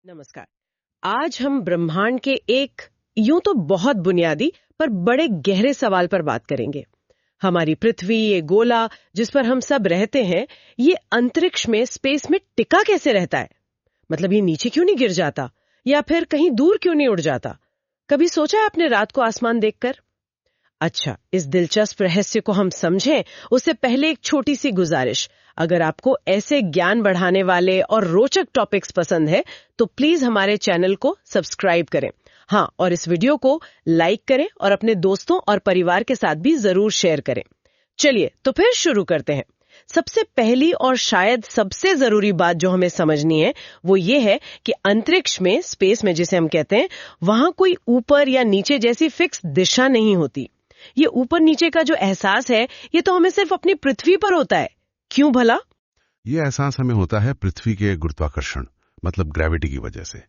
नमस्कार। आज हम ब्रह्मांड के एक यूं तो बहुत बुनियादी पर बड़े गहरे सवाल पर बात करेंगे। हमारी पृथ्वी, ये गोला जिस पर हम सब रहते हैं, ये अंतरिक्ष में, स्पेस में टिका कैसे रहता है? मतलब ये नीचे क्यों नहीं गिर जाता या फिर कहीं दूर क्यों नहीं उड़ जाता? कभी सोचा है आपने रात को आसमान देखकर? अच्छा, इस दिलचस्प रहस्य को हम समझें उससे पहले एक छोटी सी गुजारिश। अगर आपको ऐसे ज्ञान बढ़ाने वाले और रोचक टॉपिक्स पसंद है तो प्लीज हमारे चैनल को सब्सक्राइब करें। हाँ, और इस वीडियो को लाइक करें और अपने दोस्तों और परिवार के साथ भी जरूर शेयर करें। चलिए तो फिर शुरू करते हैं। सबसे पहली और शायद सबसे जरूरी बात जो हमें समझनी है वो ये है कि अंतरिक्ष में, स्पेस में जिसे हम कहते हैं, वहां कोई ऊपर या नीचे जैसी फिक्स दिशा नहीं होती। ये ऊपर नीचे का जो एहसास है ये तो हमें सिर्फ अपनी पृथ्वी पर होता है। क्यों भला? ये एहसास हमें होता है पृथ्वी के गुरुत्वाकर्षण मतलब ग्रेविटी की वजह से।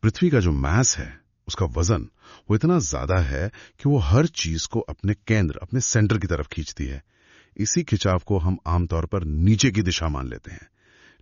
पृथ्वी का जो मास है, उसका वजन, वो इतना ज्यादा है कि वो हर चीज को अपने केंद्र, अपने सेंटर की तरफ खींचती है। इसी खिंचाव को हम आमतौर पर नीचे की दिशा मान लेते हैं।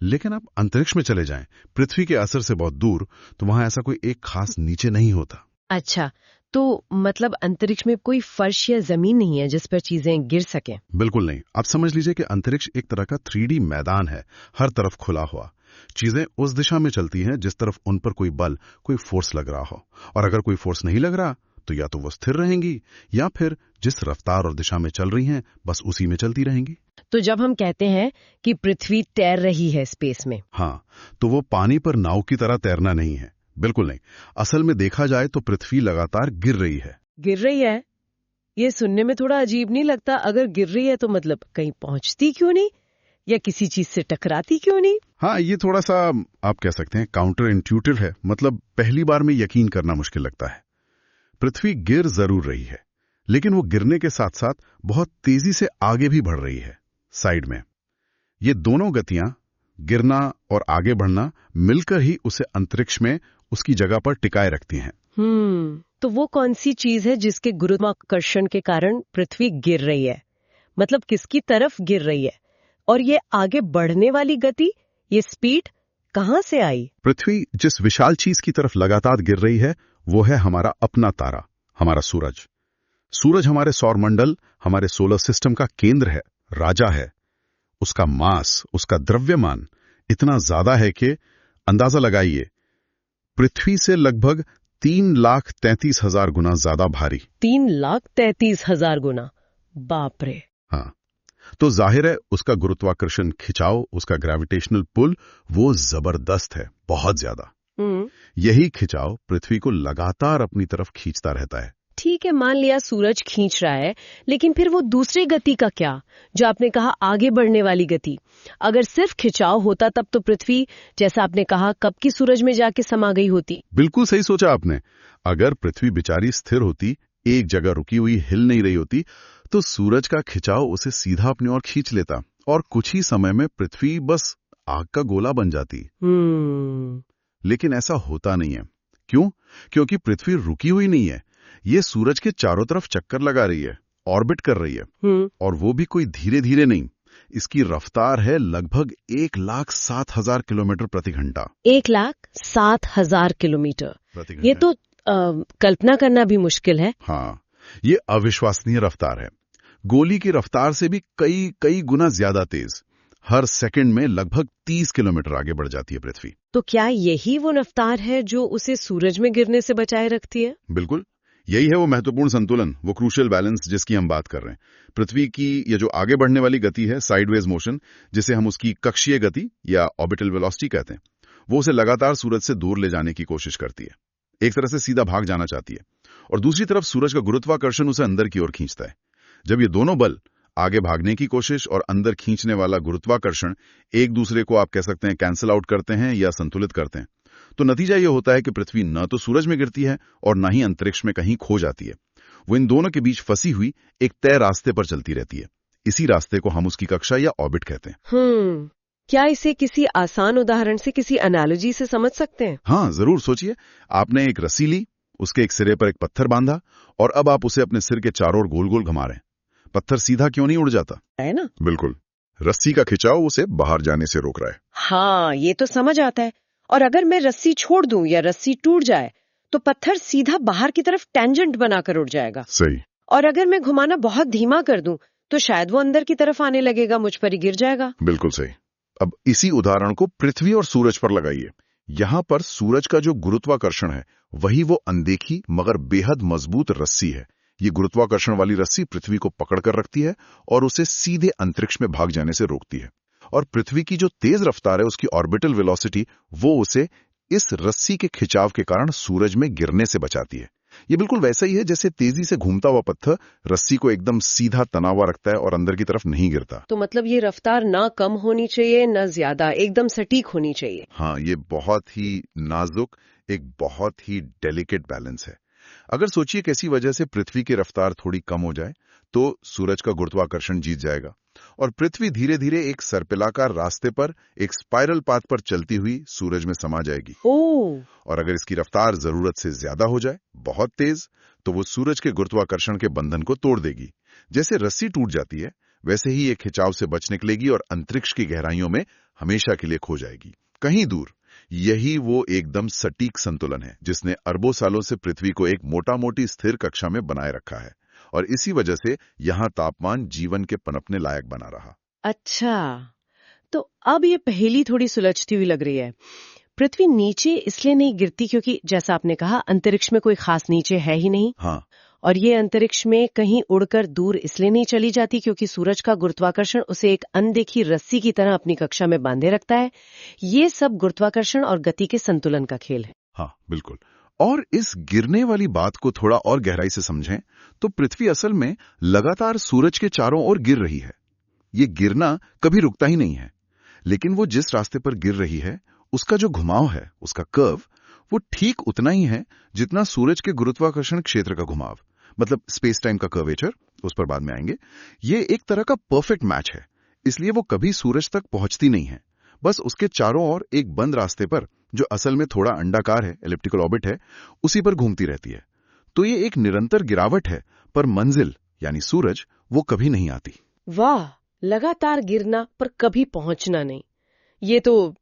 लेकिन आप अंतरिक्ष में चले जाएं, पृथ्वी के असर से बहुत दूर, तो वहां ऐसा कोई एक खास नीचे नहीं होता। अच्छा, तो मतलब अंतरिक्ष में कोई फर्श या जमीन नहीं है जिस पर चीजें गिर सकें? बिल्कुल नहीं। आप समझ लीजिए कि अंतरिक्ष एक तरह का 3D मैदान है, हर तरफ खुला हुआ। चीजें उस दिशा में चलती हैं जिस तरफ उन पर कोई बल, कोई फोर्स लग रहा हो। और अगर कोई फोर्स नहीं लग रहा तो या तो वो स्थिर रहेंगी या फिर जिस रफ्तार और दिशा में चल रही हैं बस उसी में चलती रहेंगी। तो जब हम कहते हैं कि पृथ्वी तैर रही है स्पेस में, हाँ, तो वो पानी पर नाव की तरह तैरना नहीं है, बिल्कुल नहीं। असल में देखा जाए तो पृथ्वी लगातार गिर रही है। गिर रही है? ये सुनने में थोड़ा अजीब नहीं लगता? अगर गिर रही है तो मतलब कहीं पहुंचती क्यों नहीं या किसी चीज से टकराती क्यों नहीं? हाँ, ये थोड़ा सा आप कह सकते हैं काउंटर इंट्यूटिव है। मतलब पहली बार में यकीन करना मुश्किल लगता है। पृथ्वी गिर जरूर रही है, लेकिन वो गिरने के साथ साथ बहुत तेजी से आगे भी बढ़ रही है, साइड में। ये दोनों गतियां, गिरना और आगे बढ़ना, मिलकर ही उसे अंतरिक्ष में उसकी जगह पर टिकाए रखती हैं। तो वो कौन सी चीज है जिसके गुरुत्वाकर्षण के कारण पृथ्वी गिर रही है? मतलब किसकी तरफ गिर रही है? और ये आगे बढ़ने वाली गति, ये स्पीड कहाँ से आई? पृथ्वी जिस विशाल चीज की तरफ लगातार गिर रही है वो है हमारा अपना तारा, हमारा सूरज। सूरज हमारे सौरमंडल, हमारे सोलर सिस्टम का केंद्र है, राजा है। उसका मास, उसका द्रव्यमान इतना ज्यादा है कि अंदाजा लगाइए, पृथ्वी से लगभग 3,33,000 गुना ज्यादा भारी। 3,33,000 गुना? बाप रे। हाँ, तो जाहिर है उसका गुरुत्वाकर्षण खिंचाव, उसका ग्रेविटेशनल पुल, वो जबरदस्त है, बहुत ज्यादा। यही खिंचाव पृथ्वी को लगातार अपनी तरफ खींचता रहता है। ठीक है, मान लिया सूरज खींच रहा है, लेकिन फिर वो दूसरी गति का क्या, जो आपने कहा आगे बढ़ने वाली गति? अगर सिर्फ खिंचाव होता तब तो पृथ्वी, जैसा आपने कहा, कब की सूरज में जाके समा गई होती। बिल्कुल सही सोचा आपने। अगर पृथ्वी बेचारी स्थिर होती, एक जगह रुकी हुई, हिल नहीं रही होती, तो सूरज का खिंचाव उसे सीधा अपनी ओर खींच लेता और कुछ ही समय में पृथ्वी बस आग का गोला बन जाती। लेकिन ऐसा होता नहीं है। क्यों? क्योंकि पृथ्वी रुकी हुई नहीं है, ये सूरज के चारों तरफ चक्कर लगा रही है, ऑर्बिट कर रही है। और वो भी कोई धीरे धीरे नहीं। इसकी रफ्तार है लगभग 1,07,000 किलोमीटर प्रति घंटा। 1,07,000 किलोमीटर प्रति घंटा। ये तो कल्पना करना भी मुश्किल है। हाँ, ये अविश्वसनीय रफ्तार है। गोली की रफ्तार से भी कई गुना ज्यादा तेज। हर सेकंड में लगभग 30 किलोमीटर आगे बढ़ जाती है पृथ्वी। तो क्या यही वो रफ्तार है जो उसे सूरज में गिरने से बचाए रखती है? बिल्कुल, यही है वो महत्वपूर्ण संतुलन, वो क्रूशियल बैलेंस जिसकी हम बात कर रहे हैं। पृथ्वी की ये जो आगे बढ़ने वाली गति है, साइडवेज मोशन, जिसे हम उसकी कक्षीय गति या ऑर्बिटल वेलोसिटी कहते हैं, वो उसे लगातार सूरज से दूर ले जाने की कोशिश करती है। एक तरह से सीधा भाग जाना चाहती है। और दूसरी तरफ सूरज का गुरुत्वाकर्षण उसे अंदर की ओर खींचता है। जब ये दोनों बल, आगे भागने की कोशिश और अंदर खींचने वाला गुरुत्वाकर्षण, एक दूसरे को आप कह सकते हैं कैंसिल आउट करते हैं या संतुलित करते हैं, तो नतीजा ये होता है कि पृथ्वी न तो सूरज में गिरती है और न ही अंतरिक्ष में कहीं खो जाती है। वो इन दोनों के बीच फंसी हुई एक तय रास्ते पर चलती रहती है। इसी रास्ते को हम उसकी कक्षा या ऑर्बिट कहते हैं। क्या इसे किसी आसान उदाहरण से, किसी एनालॉजी से समझ सकते हैं? हाँ, जरूर। सोचिए, आपने एक रस्सी ली, उसके एक सिरे पर एक पत्थर बांधा और अब आप उसे अपने सिर के चारों ओर गोल गोल घुमा रहे हैं। पत्थर सीधा क्यों नहीं उड़ जाता? है ना? बिल्कुल, रस्सी का खिंचाव उसे बाहर जाने से रोक रहा है। हाँ, ये तो समझ आता है। और अगर मैं रस्सी छोड़ दूं या रस्सी टूट जाए तो पत्थर सीधा बाहर की तरफ टेंजेंट बनाकर उड़ जाएगा। सही। और अगर मैं घुमाना बहुत धीमा कर दूं तो शायद वो अंदर की तरफ आने लगेगा, मुझ पर ही गिर जाएगा। बिल्कुल सही। अब इसी उदाहरण को पृथ्वी और सूरज पर लगाइए। यहाँ पर सूरज का जो गुरुत्वाकर्षण है वही वो अनदेखी मगर बेहद मजबूत रस्सी है। ये गुरुत्वाकर्षण वाली रस्सी पृथ्वी को पकड़ कर रखती है और उसे सीधे अंतरिक्ष में भाग जाने से रोकती है। और पृथ्वी की जो तेज रफ्तार है, उसकी ऑर्बिटल वेलोसिटी, वो उसे इस रस्सी के खिंचाव के कारण सूरज में गिरने से बचाती है। ये बिल्कुल वैसा ही है जैसे तेजी से घूमता हुआ पत्थर रस्सी को एकदम सीधा तना हुआ रखता है और अंदर की तरफ नहीं गिरता। तो मतलब ये रफ्तार ना कम होनी चाहिए ना ज्यादा, एकदम सटीक होनी चाहिए। हाँ, ये बहुत ही नाजुक, एक बहुत ही डेलिकेट बैलेंस है। अगर सोचिए किसी वजह से पृथ्वी की रफ्तार थोड़ी कम हो जाए तो सूरज का गुरुत्वाकर्षण जीत जाएगा और पृथ्वी धीरे धीरे एक सर्पिलाकार रास्ते पर, एक स्पाइरल पाथ पर चलती हुई सूरज में समा जाएगी। और अगर इसकी रफ्तार जरूरत से ज्यादा हो जाए, बहुत तेज, तो वो सूरज के गुरुत्वाकर्षण के बंधन को तोड़ देगी। जैसे रस्सी टूट जाती है वैसे ही ये खिंचाव से बच निकलेगी और अंतरिक्ष की गहराइयों में हमेशा के लिए खो जाएगी, कहीं दूर। यही वो एकदम सटीक संतुलन है जिसने अरबों सालों से पृथ्वी को एक मोटा मोटी स्थिर कक्षा में बनाए रखा है और इसी वजह से यहाँ तापमान जीवन के पनपने लायक बना रहा। अच्छा, तो अब ये पहेली थोड़ी सुलझती हुई लग रही है। पृथ्वी नीचे इसलिए नहीं गिरती क्योंकि जैसा आपने कहा अंतरिक्ष में कोई खास नीचे है ही नहीं। हाँ। और ये अंतरिक्ष में कहीं उड़कर दूर इसलिए नहीं चली जाती क्योंकि सूरज का गुरुत्वाकर्षण उसे एक अनदेखी रस्सी की तरह अपनी कक्षा में बांधे रखता है। ये सब गुरुत्वाकर्षण और गति के संतुलन का खेल है। हाँ, बिल्कुल। और इस गिरने वाली बात को थोड़ा और गहराई से समझें तो पृथ्वी असल में लगातार सूरज के चारों ओर गिर रही है। ये गिरना कभी रुकता ही नहीं है, लेकिन वो जिस रास्ते पर गिर रही है उसका जो घुमाव है, उसका कर्व, वो ठीक उतना ही है जितना सूरज के गुरुत्वाकर्षण क्षेत्र का घुमाव, मतलब स्पेस टाइम का कर्वेचर, उस पर बाद में आएंगे। ये एक तरह का परफेक्ट मैच है, इसलिए वो कभी सूरज तक पहुंचती नहीं है। बस उसके चारों ओर एक बंद रास्ते पर, जो असल में थोड़ा अंडाकार है, एलिप्टिकल ऑर्बिट है, उसी पर घूमती रहती है। तो ये एक निरंतर गिरावट है, पर मंजिल यानी सूरज वो कभी नहीं आती। वाह, लगातार गिरना पर कभी पहुंचना नहीं, ये तो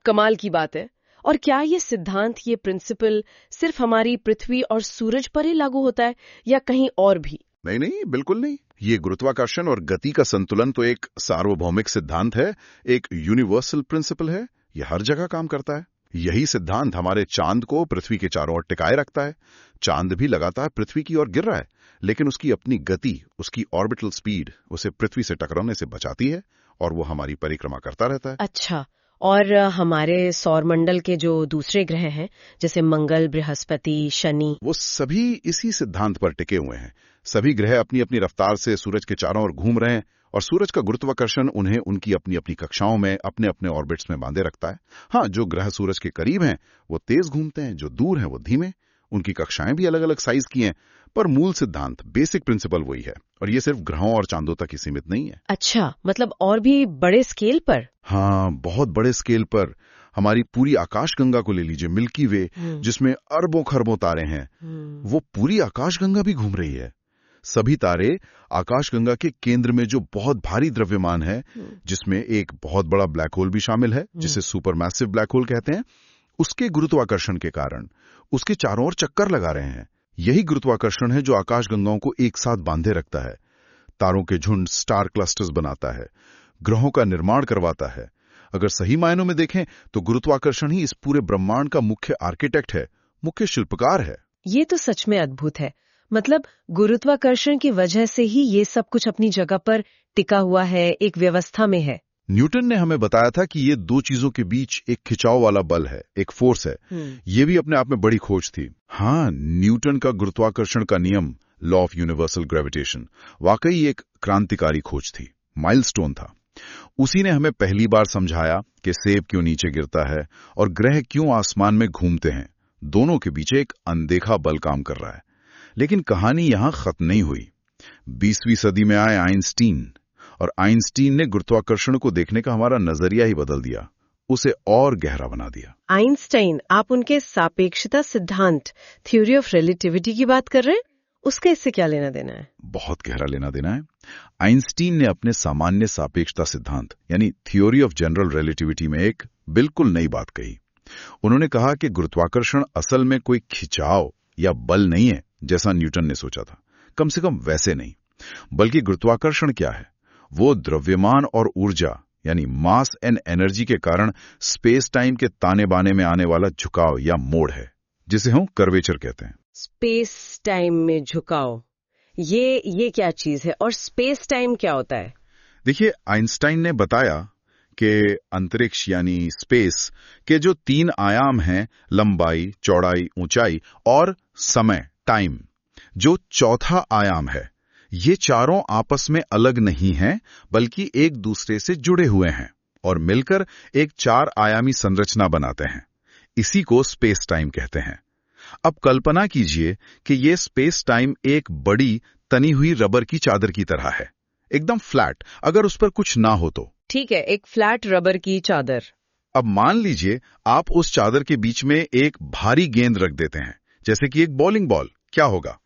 कमाल की बात है। और क्या ये सिद्धांत, ये प्रिंसिपल सिर्फ हमारी पृथ्वी और सूरज पर ही लागू होता है या कहीं और भी? नहीं नहीं, बिल्कुल नहीं। ये गुरुत्वाकर्षण और गति का संतुलन तो एक सार्वभौमिक सिद्धांत है, एक यूनिवर्सल प्रिंसिपल है। ये हर जगह काम करता है। यही सिद्धांत हमारे चांद को पृथ्वी के चारों ओर टिकाए रखता है। चांद भी लगातार पृथ्वी की ओर गिर रहा है, लेकिन उसकी अपनी गति, उसकी ऑर्बिटल स्पीड उसे पृथ्वी से टकराने से बचाती है और वो हमारी परिक्रमा करता रहता है। अच्छा, और हमारे सौरमंडल के जो दूसरे ग्रह हैं जैसे मंगल, बृहस्पति, शनि, वो सभी इसी सिद्धांत पर टिके हुए हैं। सभी ग्रह अपनी अपनी रफ्तार से सूरज के चारों ओर घूम रहे हैं और सूरज का गुरुत्वाकर्षण उन्हें उनकी अपनी अपनी कक्षाओं में, अपने अपने ऑर्बिट्स में बांधे रखता है। हाँ, जो ग्रह सूरज के करीब हैं वो तेज घूमते हैं, जो दूर हैं वो धीमे। उनकी कक्षाएं भी अलग अलग साइज की हैं, पर मूल सिद्धांत, बेसिक प्रिंसिपल वही है। और ये सिर्फ ग्रहों और चांदों तक ही सीमित नहीं है। अच्छा, मतलब और भी बड़े स्केल पर? हाँ, बहुत बड़े स्केल पर। हमारी पूरी आकाशगंगा को ले लीजिए, मिल्की वे, जिसमें अरबों खरबों तारे हैं, वो पूरी आकाशगंगा भी घूम रही है। सभी तारे आकाशगंगा के केंद्र में जो बहुत भारी द्रव्यमान है, जिसमें एक बहुत बड़ा ब्लैक होल भी शामिल है, जिसे सुपरमैसिव ब्लैक होल कहते हैं, उसके गुरुत्वाकर्षण के कारण उसके चारों ओर चक्कर लगा रहे हैं। यही गुरुत्वाकर्षण है जो आकाशगंगाओं को एक साथ बांधे रखता है, तारों के झुंड, स्टार क्लस्टर्स बनाता है, ग्रहों का निर्माण करवाता है। अगर सही मायनों में देखें तो गुरुत्वाकर्षण ही इस पूरे ब्रह्मांड का मुख्य आर्किटेक्ट है, मुख्य शिल्पकार है। ये तो सच में अद्भुत है। मतलब गुरुत्वाकर्षण की वजह से ही ये सब कुछ अपनी जगह पर टिका हुआ है, एक व्यवस्था में है। न्यूटन ने हमें बताया था कि ये दो चीजों के बीच एक खिंचाव वाला बल है, एक फोर्स है। ये भी अपने आप में बड़ी खोज थी। हाँ, न्यूटन का गुरुत्वाकर्षण का नियम, लॉ ऑफ यूनिवर्सल ग्रेविटेशन, वाकई एक क्रांतिकारी खोज थी, माइलस्टोन था। उसी ने हमें पहली बार समझाया कि सेब क्यों नीचे गिरता है और ग्रह क्यों आसमान में घूमते हैं। दोनों के बीच एक अनदेखा बल काम कर रहा है। लेकिन कहानी यहां खत्म नहीं हुई। 20वीं सदी में आए आइंस्टीन, और आइंस्टीन ने गुरुत्वाकर्षण को देखने का हमारा नजरिया ही बदल दिया, उसे और गहरा बना दिया। आइंस्टाइन, आप उनके सापेक्षता सिद्धांत, थ्योरी ऑफ रिलेटिविटी की बात कर रहे हैं? उसका इससे क्या लेना देना है? बहुत गहरा लेना देना है। आइंस्टीन ने अपने सामान्य सापेक्षता सिद्धांत यानी थ्योरी ऑफ जनरल रिलेटिविटी में एक बिल्कुल नई बात कही। उन्होंने कहा कि गुरुत्वाकर्षण असल में कोई खिंचाव या बल नहीं है जैसा न्यूटन ने सोचा था, कम से कम वैसे नहीं, बल्कि गुरुत्वाकर्षण क्या है? वो द्रव्यमान और ऊर्जा यानी मास एंड एनर्जी के कारण स्पेस टाइम के ताने बाने में आने वाला झुकाव या मोड़ है, जिसे हम कर्वेचर कहते हैं। स्पेस टाइम में झुकाव, ये क्या चीज है और स्पेस टाइम क्या होता है? देखिए, आइंस्टाइन ने बताया कि अंतरिक्ष यानी स्पेस के जो 3 आयाम हैं, लंबाई, चौड़ाई, ऊंचाई और समय, टाइम, जो चौथा आयाम है, ये चारों आपस में अलग नहीं हैं, बल्कि एक दूसरे से जुड़े हुए हैं और मिलकर एक 4 आयामी संरचना बनाते हैं। इसी को स्पेस टाइम कहते हैं। अब कल्पना कीजिए कि ये स्पेस टाइम एक बड़ी तनी हुई रबर की चादर की तरह है, एकदम फ्लैट, अगर उस पर कुछ ना हो तो। ठीक है, एक फ्लैट रबर की चादर। अब मान लीजिए आप उस चादर के बीच में एक भारी गेंद रख देते हैं, जैसे कि एक बॉलिंग बॉल। क्या होगा?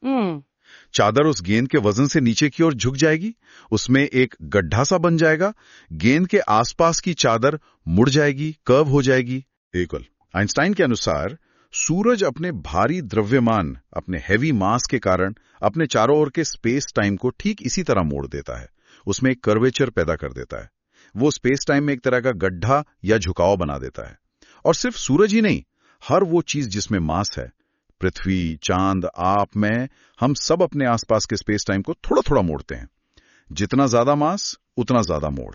चादर उस गेंद के वजन से नीचे की ओर झुक जाएगी, उसमें एक गड्ढा सा बन जाएगा, गेंद के आसपास की चादर मुड़ जाएगी, कर्व हो जाएगी। बिल्कुल। आइंस्टाइन के अनुसार सूरज अपने भारी द्रव्यमान, अपने हैवी मास के कारण अपने चारों ओर के स्पेस टाइम को ठीक इसी तरह मोड़ देता है, उसमें एक कर्वेचर पैदा कर देता है। वो स्पेस टाइम में एक तरह का गड्ढा या झुकाव बना देता है। और सिर्फ सूरज ही नहीं, हर वो चीज जिसमें मास है, पृथ्वी, चांद, आप, मैं, हम सब अपने आसपास के स्पेस टाइम को थोड़ा थोड़ा मोड़ते हैं। जितना ज्यादा मास उतना ज्यादा मोड़।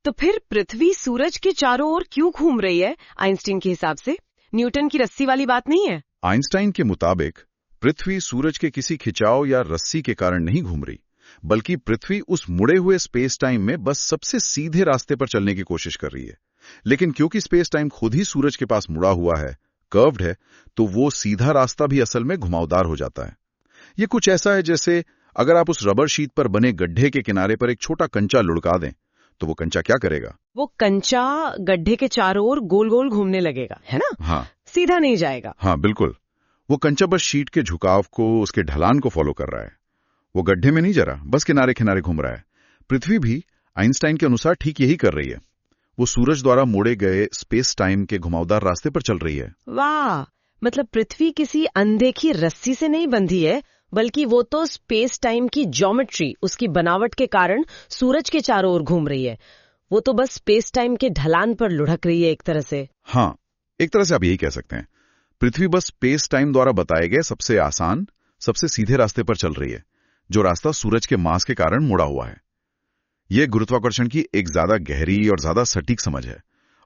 तो फिर पृथ्वी सूरज के चारों ओर क्यों घूम रही है आइंस्टीन के हिसाब से? न्यूटन की रस्सी वाली बात नहीं है? आइंस्टाइन के मुताबिक पृथ्वी सूरज के किसी खिंचाव या रस्सी के कारण नहीं घूम रही, बल्कि पृथ्वी उस मुड़े हुए स्पेस टाइम में बस सबसे सीधे रास्ते पर चलने की कोशिश कर रही है। लेकिन क्योंकि स्पेस टाइम खुद ही सूरज के पास मुड़ा हुआ है, कर्व्ड है, तो वो सीधा रास्ता भी असल में घुमावदार हो जाता है। ये कुछ ऐसा है जैसे अगर आप उस रबर शीट पर बने गड्ढे के किनारे पर एक छोटा कंचा लुढ़का दें, तो वो कंचा क्या करेगा? वो कंचा गड्ढे के चारों ओर गोल गोल घूमने लगेगा, है ना? हाँ, सीधा नहीं जाएगा। हाँ बिल्कुल। वो कंचा बस शीट के झुकाव को, उसके ढलान को फॉलो कर रहा है। वो गड्ढे में नहीं जा रहा, बस किनारे किनारे घूम रहा है। पृथ्वी भी आइंस्टाइन के अनुसार ठीक यही कर रही है। वो सूरज द्वारा मोड़े गए स्पेस टाइम के घुमावदार रास्ते पर चल रही है। वाह, मतलब पृथ्वी किसी अनदेखी रस्सी से नहीं बंधी है, बल्कि वो तो स्पेस टाइम की ज्योमेट्री, उसकी बनावट के कारण सूरज के चारों ओर घूम रही है। वो तो बस स्पेस टाइम के ढलान पर लुढ़क रही है एक तरह से। हाँ, एक तरह से आप यही कह सकते हैं। पृथ्वी बस स्पेस टाइम द्वारा बताए गए सबसे आसान, सबसे सीधे रास्ते पर चल रही है, जो रास्ता सूरज के मास के कारण मुड़ा हुआ है। यह गुरुत्वाकर्षण की एक ज्यादा गहरी और ज्यादा सटीक समझ है,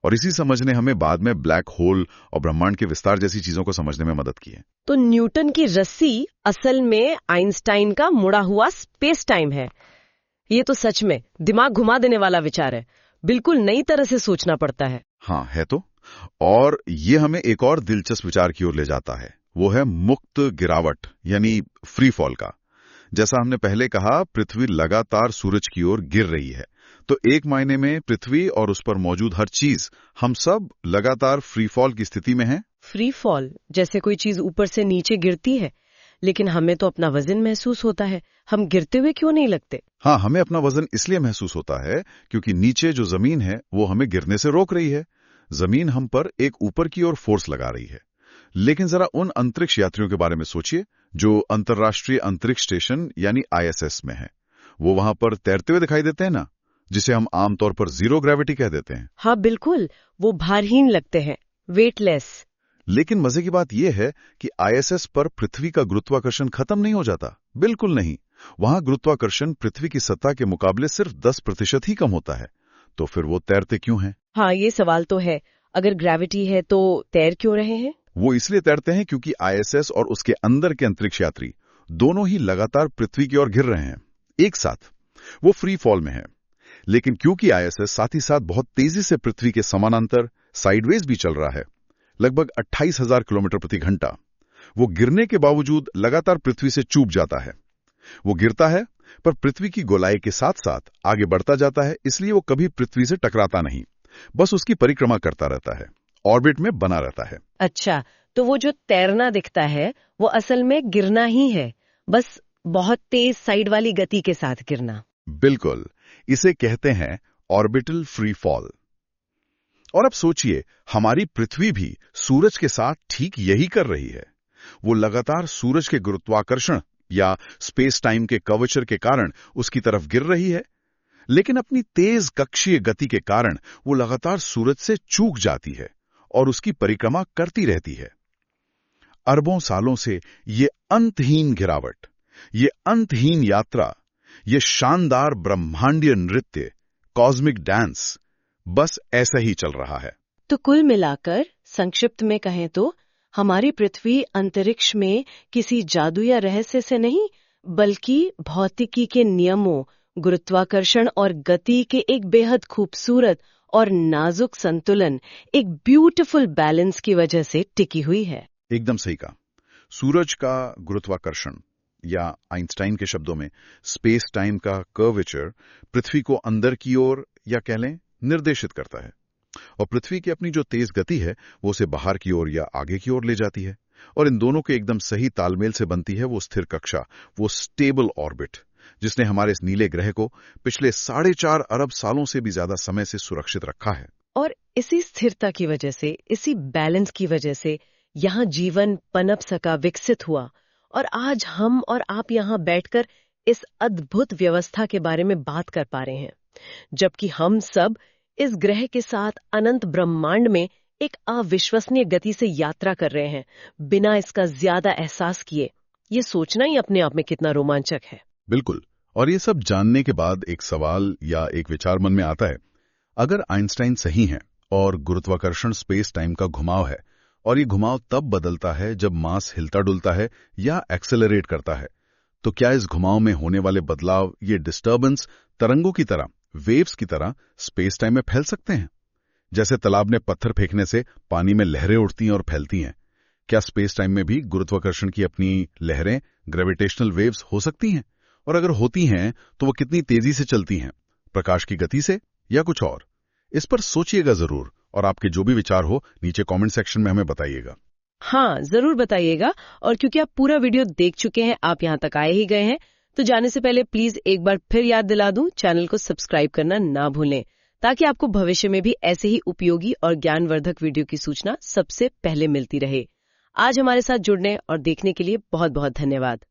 और इसी समझ ने हमें बाद में ब्लैक होल और ब्रह्मांड के विस्तार जैसी चीजों को समझने में मदद की है। तो न्यूटन की रस्सी असल में आइंस्टाइन का मुड़ा हुआ स्पेस टाइम है। ये तो सच में दिमाग घुमा देने वाला विचार है। बिल्कुल नई तरह से सोचना पड़ता है। हाँ, है तो। और ये हमें एक और दिलचस्प विचार की ओर ले जाता है, वो है मुक्त गिरावट यानी फ्री फॉल का। जैसा हमने पहले कहा, पृथ्वी लगातार सूरज की ओर गिर रही है, तो एक मायने में पृथ्वी और उस पर मौजूद हर चीज, हम सब लगातार फ्री फॉल की स्थिति में हैं। फ्री फॉल जैसे कोई चीज ऊपर से नीचे गिरती है, लेकिन हमें तो अपना वजन महसूस होता है। हम गिरते हुए क्यों नहीं लगते? हाँ, हमें अपना वजन इसलिए महसूस होता है क्योंकि नीचे जो जमीन है वो हमें गिरने से रोक रही है। जमीन हम पर एक ऊपर की ओर फोर्स लगा रही है। लेकिन जरा उन अंतरिक्ष यात्रियों के बारे में सोचिए जो अंतर्राष्ट्रीय अंतरिक्ष स्टेशन यानी ISS में है। वो वहां पर तैरते हुए दिखाई देते हैं ना, जिसे हम आमतौर पर जीरो ग्रेविटी कह देते हैं। हाँ बिल्कुल, वो भारहीन लगते हैं, वेटलेस। लेकिन मजे की बात यह है कि ISS पर पृथ्वी का गुरुत्वाकर्षण खत्म नहीं हो जाता, बिल्कुल नहीं। वहां गुरुत्वाकर्षण पृथ्वी की सतह के मुकाबले सिर्फ 10% ही कम होता है। तो फिर वो तैरते क्यों हैं? हाँ, ये सवाल तो है। अगर ग्रेविटी है तो तैर क्यों रहे हैं? वो इसलिए तैरते हैं क्योंकि ISS और उसके अंदर के अंतरिक्ष यात्री दोनों ही लगातार पृथ्वी की ओर गिर रहे हैं एक साथ। वो फ्री फॉल में है, लेकिन क्योंकि ISS साथ ही साथ बहुत तेजी से पृथ्वी के समानांतर साइडवेज भी चल रहा है, लगभग 28,000 किलोमीटर प्रति घंटा, वो गिरने के बावजूद लगातार पृथ्वी से चूक जाता है। वो गिरता है पर पृथ्वी की गोलाई के साथ साथ आगे बढ़ता जाता है, इसलिए वो कभी पृथ्वी से टकराता नहीं, बस उसकी परिक्रमा करता रहता है, ऑर्बिट में बना रहता है। अच्छा, तो वो जो तैरना दिखता है वो असल में गिरना ही है, बस बहुत तेज साइड वाली गति के साथ गिरना। बिल्कुल, इसे कहते हैं ऑर्बिटल फ्री फॉल। और अब सोचिए, हमारी पृथ्वी भी सूरज के साथ ठीक यही कर रही है। वो लगातार सूरज के गुरुत्वाकर्षण या स्पेस टाइम के कर्वेचर के कारण उसकी तरफ गिर रही है, लेकिन अपनी तेज कक्षीय गति के कारण वो लगातार सूरज से चूक जाती है और उसकी परिक्रमा करती रहती है। अरबों सालों से ये अंतहीन गिरावट, ये अंतहीन यात्रा, ये शानदार ब्रह्मांडीय नृत्य, कॉस्मिक डांस बस ऐसा ही चल रहा है। तो कुल मिलाकर संक्षिप्त में कहें तो हमारी पृथ्वी अंतरिक्ष में किसी जादू या रहस्य से नहीं, बल्कि भौतिकी के नियमों, गुरुत्वाकर्षण और गति के एक बेहद खूबसूरत और नाजुक संतुलन, एक ब्यूटीफुल बैलेंस की वजह से टिकी हुई है। एकदम सही कहा। सूरज का गुरुत्वाकर्षण या आइंस्टाइन के शब्दों में स्पेस टाइम का कर्वेचर पृथ्वी को अंदर की ओर या कह लें निर्देशित करता है, और पृथ्वी की अपनी जो तेज गति है वो उसे बाहर की ओर या आगे की ओर ले जाती है, और इन दोनों के एकदम सही तालमेल से बनती है वो स्थिर कक्षा, वो स्टेबल ऑर्बिट, जिसने हमारे इस नीले ग्रह को पिछले 4.5 अरब सालों से भी ज्यादा समय से सुरक्षित रखा है। और इसी स्थिरता की वजह से, इसी बैलेंस की वजह से यहाँ जीवन पनप सका, विकसित हुआ, और आज हम और आप यहाँ बैठकर इस अद्भुत व्यवस्था के बारे में बात कर पा रहे हैं, जबकि हम सब इस ग्रह के साथ अनंत ब्रह्मांड में एक अविश्वसनीय गति से यात्रा कर रहे हैं, बिना इसका ज्यादा एहसास किए। ये सोचना ही अपने आप में कितना रोमांचक है। बिल्कुल। और ये सब जानने के बाद एक सवाल या एक विचार मन में आता है, अगर आइंस्टाइन सही हैं और गुरुत्वाकर्षण स्पेस टाइम का घुमाव है, और ये घुमाव तब बदलता है जब मास हिलता डुलता है या एक्सेलरेट करता है, तो क्या इस घुमाव में होने वाले बदलाव, ये डिस्टर्बेंस तरंगों की तरह, वेव्स की तरह स्पेस टाइम में फैल सकते हैं? जैसे तालाब में पत्थर फेंकने से पानी में लहरें उठती हैं और फैलती हैं, क्या स्पेस टाइम में भी गुरुत्वाकर्षण की अपनी लहरें, ग्रेविटेशनल वेव्स हो सकती हैं? और अगर होती हैं तो वो कितनी तेजी से चलती हैं, प्रकाश की गति से या कुछ और? इस पर सोचिएगा जरूर, और आपके जो भी विचार हो नीचे कमेंट सेक्शन में हमें बताइएगा। हाँ, जरूर बताइएगा। और क्योंकि आप पूरा वीडियो देख चुके हैं, आप यहाँ तक आए ही गए हैं, तो जाने से पहले प्लीज एक बार फिर याद दिला दूं, चैनल को सब्सक्राइब करना ना भूलें, ताकि आपको भविष्य में भी ऐसे ही उपयोगी और ज्ञानवर्धक वीडियो की सूचना सबसे पहले मिलती रहे। आज हमारे साथ जुड़ने और देखने के लिए बहुत बहुत धन्यवाद।